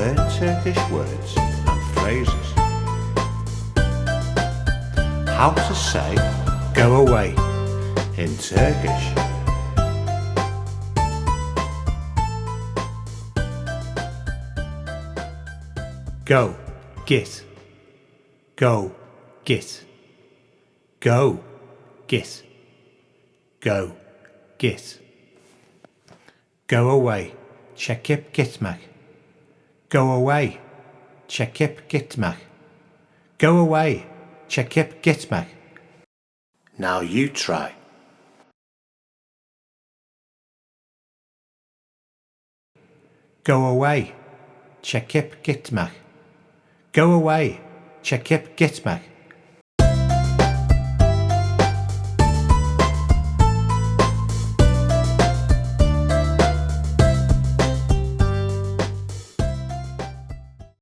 learn Turkish words and phrases. How to say go away in Turkish. Go, git. Go, git. Go, git. Go, git. Go away, çekip gitmek. Go away, çekip gitmek. Go away, çekip gitmek. Now you try. Go away, çekip gitmek. Go away, çekip gitmek.